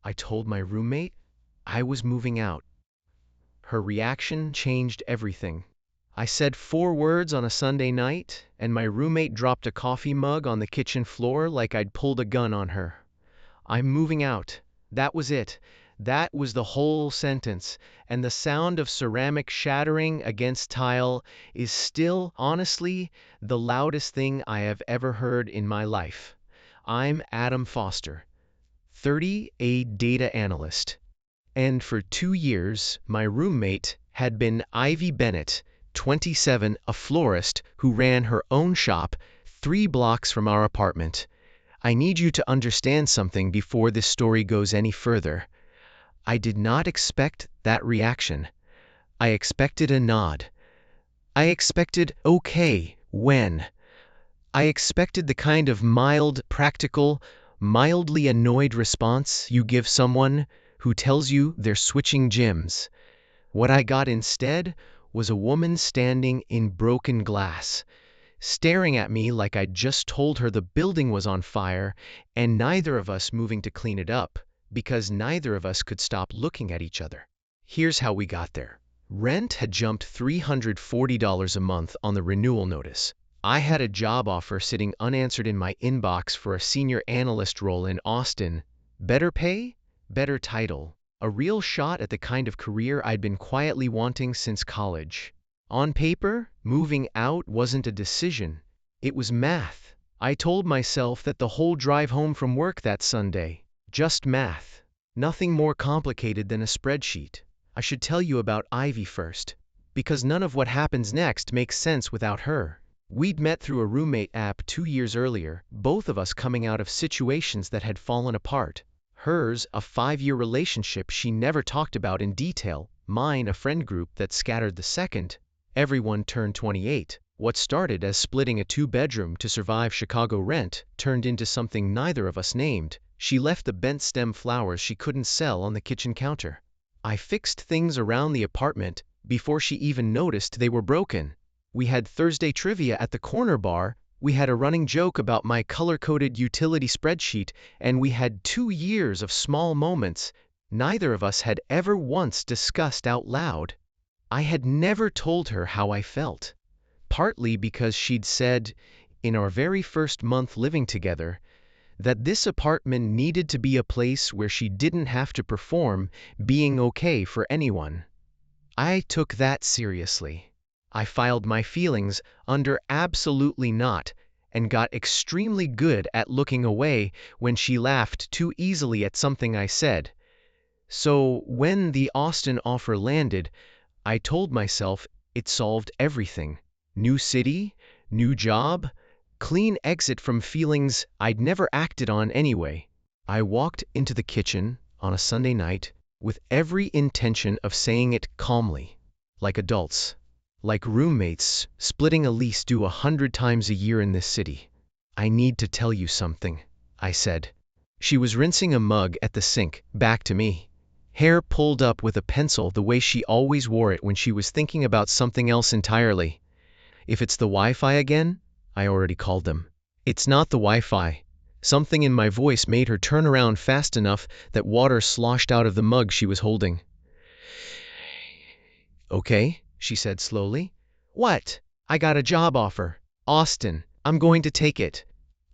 I told my roommate I was moving out. Her reaction changed everything. I said 4 words on a Sunday night, and my roommate dropped a coffee mug on the kitchen floor like I'd pulled a gun on her. I'm moving out. That was it. That was the whole sentence, and the sound of ceramic shattering against tile is still, honestly, the loudest thing I have ever heard in my life. I'm Adam Foster, 30, a data analyst. And for 2 years, my roommate had been Ivy Bennett, 27, a florist who ran her own shop 3 blocks from our apartment. I need you to understand something before this story goes any further. I did not expect that reaction. I expected a nod. I expected, okay, when? I expected the kind of mild, practical, mildly annoyed response you give someone who tells you they're switching gyms. What I got instead was a woman standing in broken glass, staring at me like I'd just told her the building was on fire and neither of us moving to clean it up, because neither of us could stop looking at each other. Here's how we got there. Rent had jumped $340 a month on the renewal notice. I had a job offer sitting unanswered in my inbox for a senior analyst role in Austin. Better pay, better title. A real shot at the kind of career I'd been quietly wanting since college. On paper, moving out wasn't a decision. It was math. I told myself that the whole drive home from work that Sunday, just math. Nothing more complicated than a spreadsheet. I should tell you about Ivy first, because none of what happens next makes sense without her. We'd met through a roommate app 2 years earlier, both of us coming out of situations that had fallen apart. Hers, a 5-year relationship she never talked about in detail. Mine, a friend group that scattered the second everyone turned 28. What started as splitting a 2-bedroom to survive Chicago rent turned into something neither of us named. She left the bent stem flowers she couldn't sell on the kitchen counter. I fixed things around the apartment before she even noticed they were broken. We had Thursday trivia at the corner bar, we had a running joke about my color-coded utility spreadsheet, and we had 2 years of small moments neither of us had ever once discussed out loud. I had never told her how I felt, partly because she'd said, in our very first month living together, that this apartment needed to be a place where she didn't have to perform being okay for anyone. I took that seriously. I filed my feelings under absolutely not and got extremely good at looking away when she laughed too easily at something I said. So when the Austin offer landed, I told myself it solved everything. New city, new job, clean exit from feelings I'd never acted on anyway. I walked into the kitchen on a Sunday night with every intention of saying it calmly, like adults. Like roommates splitting a lease due 100 times a year in this city. I need to tell you something, I said. She was rinsing a mug at the sink, back to me. Hair pulled up with a pencil the way she always wore it when she was thinking about something else entirely. If it's the Wi-Fi again, I already called them. It's not the Wi-Fi. Something in my voice made her turn around fast enough that water sloshed out of the mug she was holding. Okay, she said slowly. What? I got a job offer. Austin, I'm going to take it.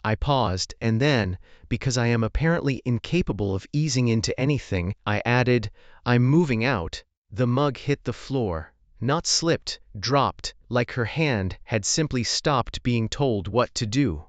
I paused, and then, because I am apparently incapable of easing into anything, I added, I'm moving out. The mug hit the floor, not slipped, dropped, like her hand had simply stopped being told what to do.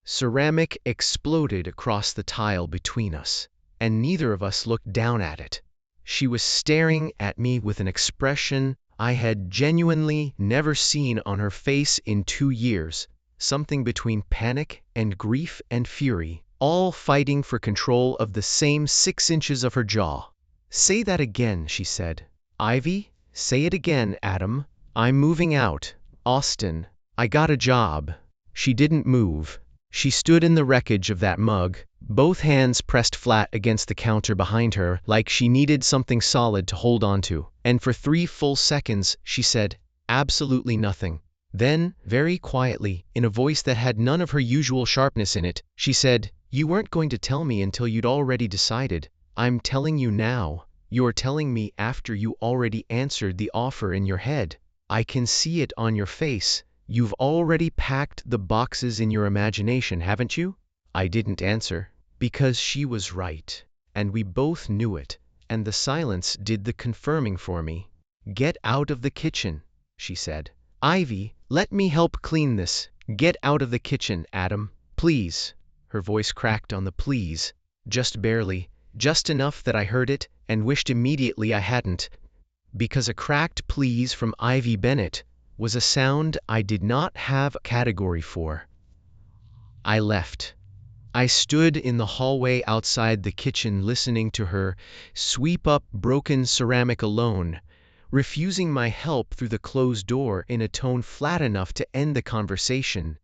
Ceramic exploded across the tile between us, and neither of us looked down at it. She was staring at me with an expression I had genuinely never seen on her face in 2 years, something between panic and grief and fury, all fighting for control of the same 6 inches of her jaw. Say that again, she said. Ivy, say it again, Adam. I'm moving out. Austin, I got a job. She didn't move. She stood in the wreckage of that mug, both hands pressed flat against the counter behind her like she needed something solid to hold onto. And for 3 full seconds, she said absolutely nothing. Then, very quietly, in a voice that had none of her usual sharpness in it, she said, You weren't going to tell me until you'd already decided. I'm telling you now. You're telling me after you already answered the offer in your head. I can see it on your face. You've already packed the boxes in your imagination, haven't you? I didn't answer, because she was right, and we both knew it, and the silence did the confirming for me. Get out of the kitchen, she said. Ivy, let me help clean this. Get out of the kitchen, Adam, please. Her voice cracked on the please, just barely, just enough that I heard it and wished immediately I hadn't, because a cracked please from Ivy Bennett was a sound I did not have a category for. I left. I stood in the hallway outside the kitchen listening to her sweep up broken ceramic alone, refusing my help through the closed door in a tone flat enough to end the conversation,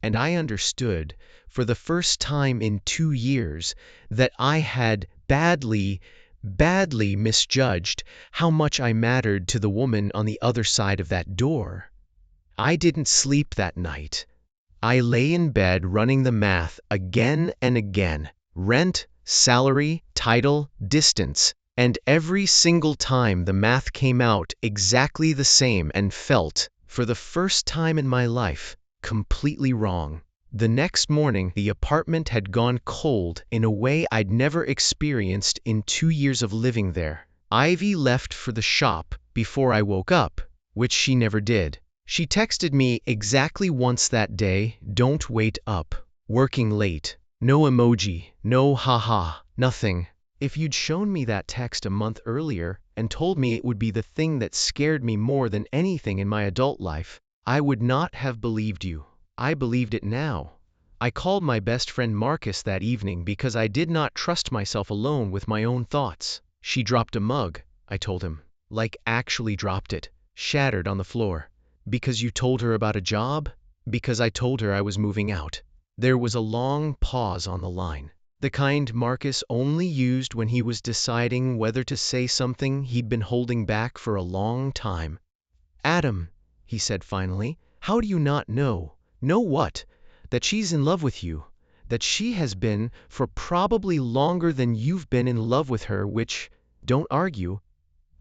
and I understood, for the first time in 2 years, that I had badly misjudged how much I mattered to the woman on the other side of that door. I didn't sleep that night. I lay in bed running the math again and again. Rent, salary, title, distance. And every single time the math came out exactly the same and felt, for the first time in my life, completely wrong. The next morning, the apartment had gone cold in a way I'd never experienced in 2 years of living there. Ivy left for the shop before I woke up, which she never did. She texted me exactly once that day, "Don't wait up. Working late." No emoji, no haha, nothing. If you'd shown me that text a month earlier and told me it would be the thing that scared me more than anything in my adult life, I would not have believed you. I believed it now. I called my best friend Marcus that evening because I did not trust myself alone with my own thoughts. She dropped a mug, I told him. Like actually dropped it, shattered on the floor. Because you told her about a job? Because I told her I was moving out. There was a long pause on the line. The kind Marcus only used when he was deciding whether to say something he'd been holding back for a long time. Adam, he said finally, how do you not know? Know what? That she's in love with you. That she has been for probably longer than you've been in love with her, which, don't argue,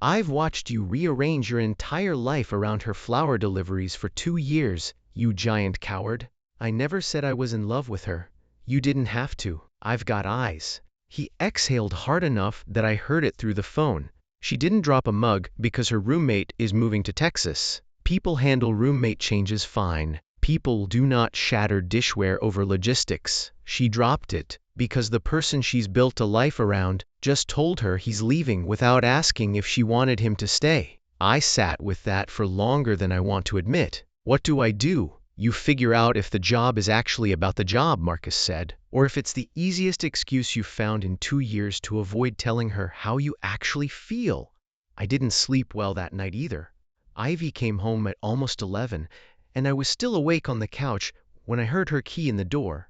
I've watched you rearrange your entire life around her flower deliveries for 2 years, you giant coward. I never said I was in love with her. You didn't have to. I've got eyes. He exhaled hard enough that I heard it through the phone. She didn't drop a mug because her roommate is moving to Texas. People handle roommate changes fine. People do not shatter dishware over logistics. She dropped it because the person she's built a life around just told her he's leaving without asking if she wanted him to stay. I sat with that for longer than I want to admit. What do? You figure out if the job is actually about the job, Marcus said, or if it's the easiest excuse you've found in 2 years to avoid telling her how you actually feel. I didn't sleep well that night either. Ivy came home at almost 11, and I was still awake on the couch when I heard her key in the door.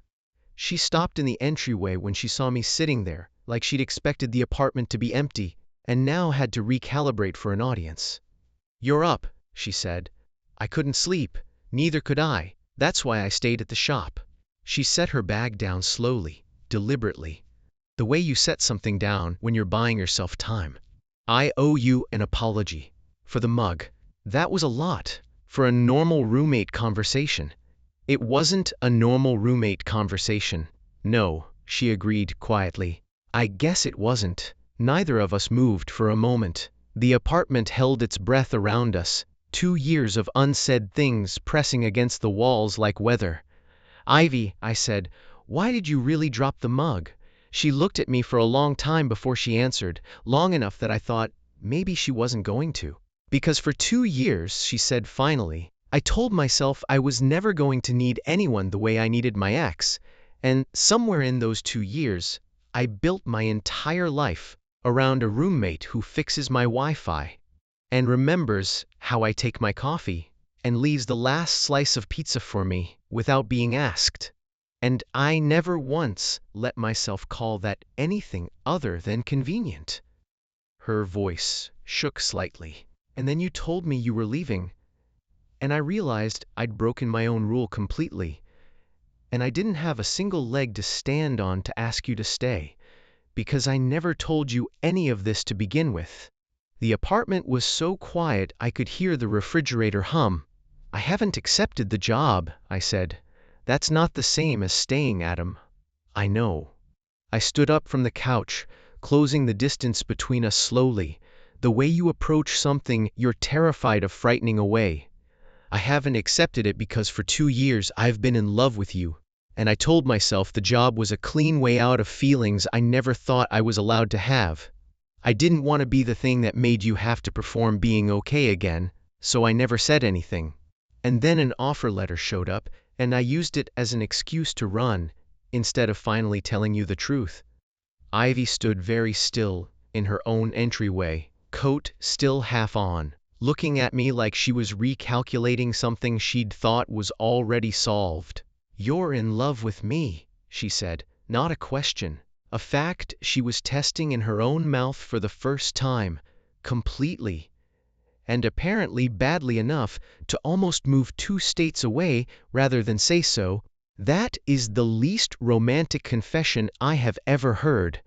She stopped in the entryway when she saw me sitting there, like she'd expected the apartment to be empty, and now had to recalibrate for an audience. "You're up," she said. "I couldn't sleep. Neither could I. That's why I stayed at the shop." She set her bag down slowly, deliberately. The way you set something down when you're buying yourself time. "I owe you an apology. For the mug. That was a lot. For a normal roommate conversation." It wasn't a normal roommate conversation. No, she agreed quietly. I guess it wasn't. Neither of us moved for a moment. The apartment held its breath around us, 2 years of unsaid things pressing against the walls like weather. "Ivy," I said, "why did you really drop the mug?" She looked at me for a long time before she answered, long enough that I thought maybe she wasn't going to. "Because for 2 years," she said finally, "I told myself I was never going to need anyone the way I needed my ex, and somewhere in those 2 years, I built my entire life around a roommate who fixes my Wi-Fi, and remembers how I take my coffee, and leaves the last slice of pizza for me without being asked. And I never once let myself call that anything other than convenient." Her voice shook slightly. "And then you told me you were leaving, and I realized I'd broken my own rule completely, and I didn't have a single leg to stand on to ask you to stay, because I never told you any of this to begin with. The apartment was so quiet I could hear the refrigerator hum. I haven't accepted the job, I said. That's not the same as staying, Adam. I know. I stood up from the couch, closing the distance between us slowly, the way you approach something you're terrified of frightening away. I haven't accepted it because for 2 years I've been in love with you, and I told myself the job was a clean way out of feelings I never thought I was allowed to have. I didn't want to be the thing that made you have to perform being okay again, so I never said anything. And then an offer letter showed up, and I used it as an excuse to run, instead of finally telling you the truth. Ivy stood very still in her own entryway, coat still half on, looking at me like she was recalculating something she'd thought was already solved. "You're in love with me," she said, not a question. A fact she was testing in her own mouth for the first time, completely, and apparently badly enough to almost move 2 states away rather than say so. That is the least romantic confession I have ever heard.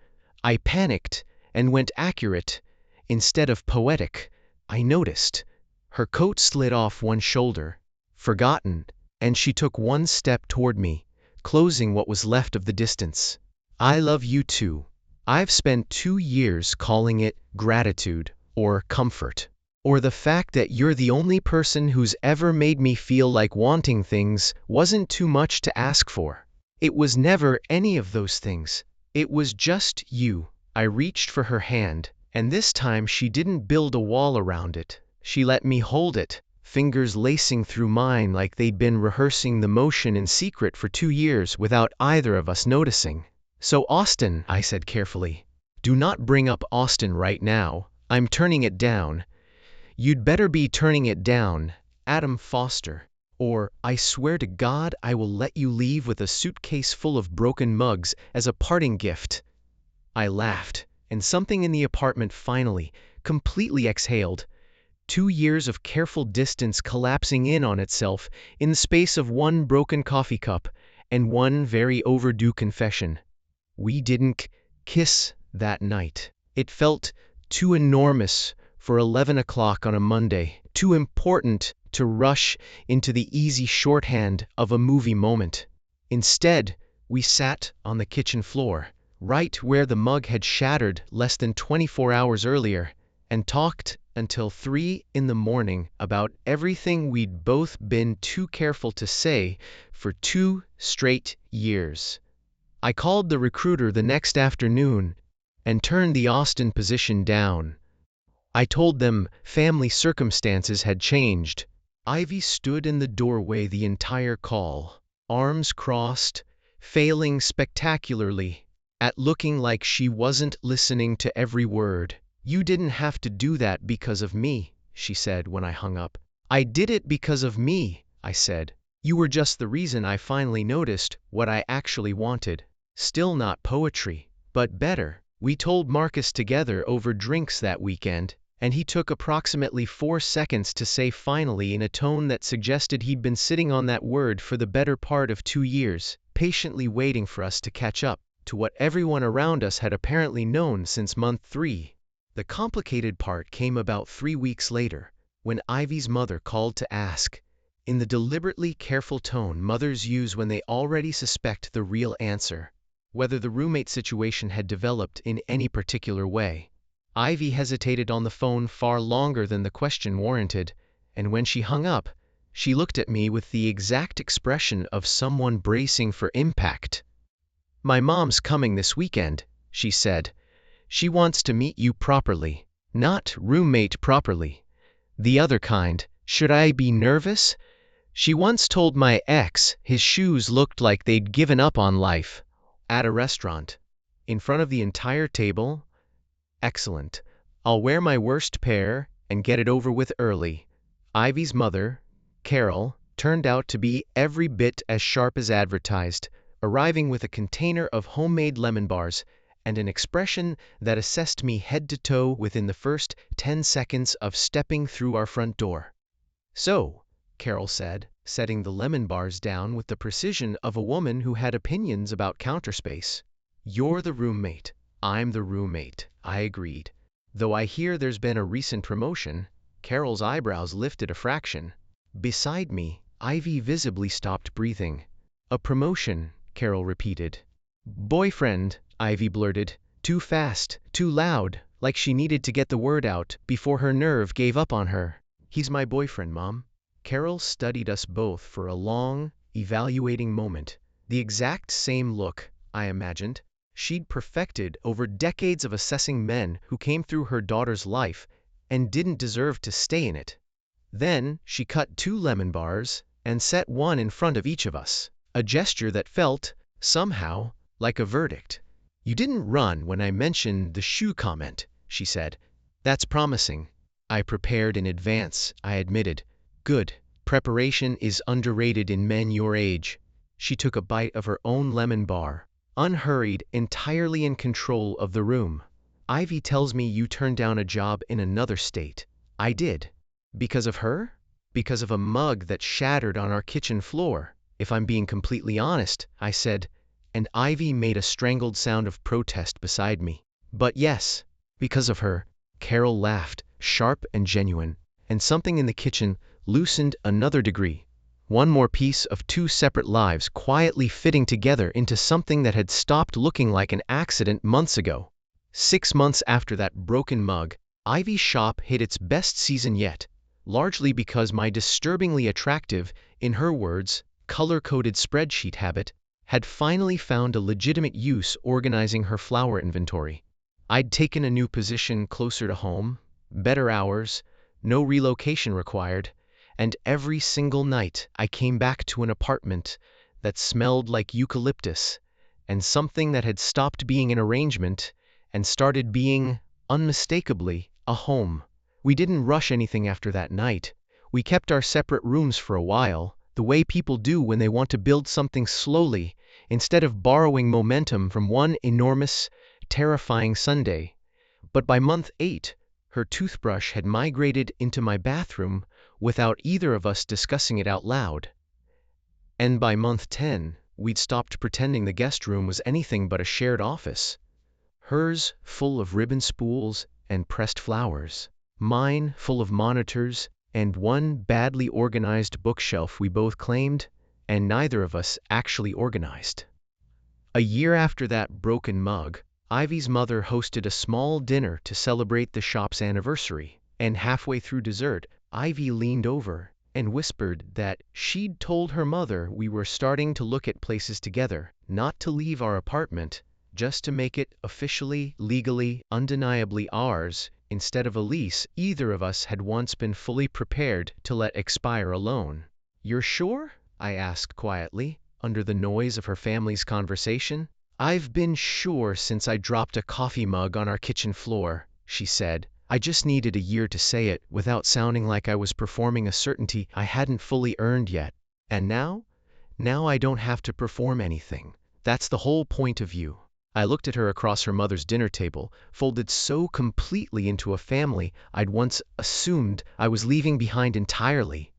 I panicked and went accurate instead of poetic. I noticed. Her coat slid off one shoulder, forgotten, and she took 1 step toward me, closing what was left of the distance. I love you too. I've spent 2 years calling it gratitude or comfort, or the fact that you're the only person who's ever made me feel like wanting things wasn't too much to ask for. It was never any of those things. It was just you. I reached for her hand, and this time she didn't build a wall around it. She let me hold it, fingers lacing through mine like they'd been rehearsing the motion in secret for 2 years without either of us noticing. "So Austin," I said carefully. "Do not bring up Austin right now. I'm turning it down. You'd better be turning it down, Adam Foster, or I swear to God I will let you leave with a suitcase full of broken mugs as a parting gift." I laughed, and something in the apartment finally, completely exhaled. 2 years of careful distance collapsing in on itself in the space of 1 broken coffee cup and 1 very overdue confession. We didn't kiss that night. It felt too enormous for 11 o'clock on a Monday, too important to rush into the easy shorthand of a movie moment. Instead, we sat on the kitchen floor, right where the mug had shattered less than 24 hours earlier, and talked until 3 in the morning about everything we'd both been too careful to say for 2 straight years. I called the recruiter the next afternoon and turned the Austin position down. I told them family circumstances had changed. Ivy stood in the doorway the entire call, arms crossed, failing spectacularly at looking like she wasn't listening to every word. "You didn't have to do that because of me," she said when I hung up. "I did it because of me," I said. "You were just the reason I finally noticed what I actually wanted." Still not poetry, but better. We told Marcus together over drinks that weekend, and he took approximately 4 seconds to say finally in a tone that suggested he'd been sitting on that word for the better part of 2 years, patiently waiting for us to catch up to what everyone around us had apparently known since month 3. The complicated part came about 3 weeks later, when Ivy's mother called to ask, in the deliberately careful tone mothers use when they already suspect the real answer, whether the roommate situation had developed in any particular way. Ivy hesitated on the phone far longer than the question warranted, and when she hung up, she looked at me with the exact expression of someone bracing for impact. "My mom's coming this weekend," she said. "She wants to meet you properly, not roommate properly. The other kind. Should I be nervous? She once told my ex his shoes looked like they'd given up on life." At a restaurant. In front of the entire table? Excellent. I'll wear my worst pair and get it over with early. Ivy's mother, Carol, turned out to be every bit as sharp as advertised, arriving with a container of homemade lemon bars and an expression that assessed me head to toe within the first 10 seconds of stepping through our front door. "So," Carol said, setting the lemon bars down with the precision of a woman who had opinions about counter space, "you're the roommate. I'm the roommate, I agreed. Though I hear there's been a recent promotion. Carol's eyebrows lifted a fraction. Beside me, Ivy visibly stopped breathing. A promotion, Carol repeated. Boyfriend, Ivy blurted. Too fast, too loud, like she needed to get the word out before her nerve gave up on her. He's my boyfriend, Mom. Carol studied us both for a long, evaluating moment. The exact same look, I imagined, she'd perfected over decades of assessing men who came through her daughter's life and didn't deserve to stay in it. Then she cut 2 lemon bars and set one in front of each of us, a gesture that felt, somehow, like a verdict. You didn't run when I mentioned the shoe comment, she said. That's promising. I prepared in advance, I admitted. Good. Preparation is underrated in men your age. She took a bite of her own lemon bar, unhurried, entirely in control of the room. Ivy tells me you turned down a job in another state. I did. Because of her? Because of a mug that shattered on our kitchen floor. If I'm being completely honest, I said, and Ivy made a strangled sound of protest beside me. But yes, because of her. Carol laughed, sharp and genuine, and something in the kitchen loosened another degree. One more piece of 2 separate lives quietly fitting together into something that had stopped looking like an accident months ago. 6 months after that broken mug, Ivy's shop hit its best season yet, largely because my disturbingly attractive, in her words, color-coded spreadsheet habit had finally found a legitimate use organizing her flower inventory. I'd taken a new position closer to home, better hours, no relocation required, and every single night I came back to an apartment that smelled like eucalyptus and something that had stopped being an arrangement and started being, unmistakably, a home. We didn't rush anything after that night. We kept our separate rooms for a while, the way people do when they want to build something slowly, instead of borrowing momentum from one enormous, terrifying Sunday. But by month 8, her toothbrush had migrated into my bathroom without either of us discussing it out loud. And by month 10, we'd stopped pretending the guest room was anything but a shared office. Hers full of ribbon spools and pressed flowers. Mine full of monitors and one badly organized bookshelf we both claimed, and neither of us actually organized. A year after that broken mug, Ivy's mother hosted a small dinner to celebrate the shop's anniversary, and halfway through dessert, Ivy leaned over and whispered that she'd told her mother we were starting to look at places together, not to leave our apartment, just to make it officially, legally, undeniably ours, instead of a lease either of us had once been fully prepared to let expire alone. You're sure? I asked quietly, under the noise of her family's conversation. I've been sure since I dropped a coffee mug on our kitchen floor, she said. I just needed a year to say it without sounding like I was performing a certainty I hadn't fully earned yet. And now? Now I don't have to perform anything. That's the whole point of you. I looked at her across her mother's dinner table, folded so completely into a family I'd once assumed I was leaving behind entirely,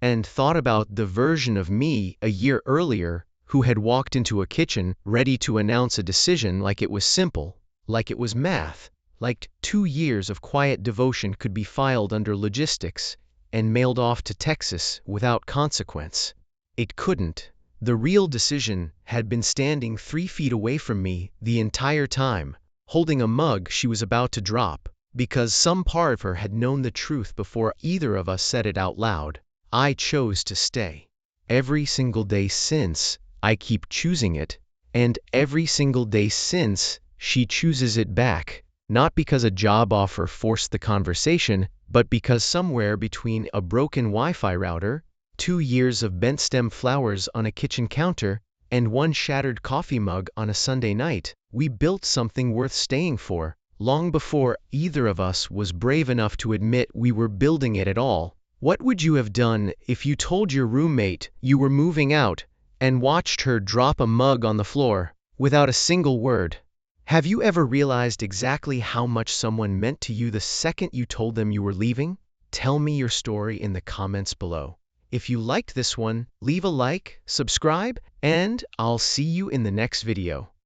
and thought about the version of me a year earlier who had walked into a kitchen ready to announce a decision like it was simple, like it was math, like 2 years of quiet devotion could be filed under logistics and mailed off to Texas without consequence. It couldn't. The real decision had been standing 3 feet away from me the entire time, holding a mug she was about to drop, because some part of her had known the truth before either of us said it out loud. I chose to stay. Every single day since, I keep choosing it, and every single day since, she chooses it back, not because a job offer forced the conversation, but because somewhere between a broken Wi-Fi router, 2 years of bent stem flowers on a kitchen counter, and one shattered coffee mug on a Sunday night, we built something worth staying for, long before either of us was brave enough to admit we were building it at all. What would you have done if you told your roommate you were moving out and watched her drop a mug on the floor without a single word? Have you ever realized exactly how much someone meant to you the second you told them you were leaving? Tell me your story in the comments below. If you liked this one, leave a like, subscribe, and I'll see you in the next video.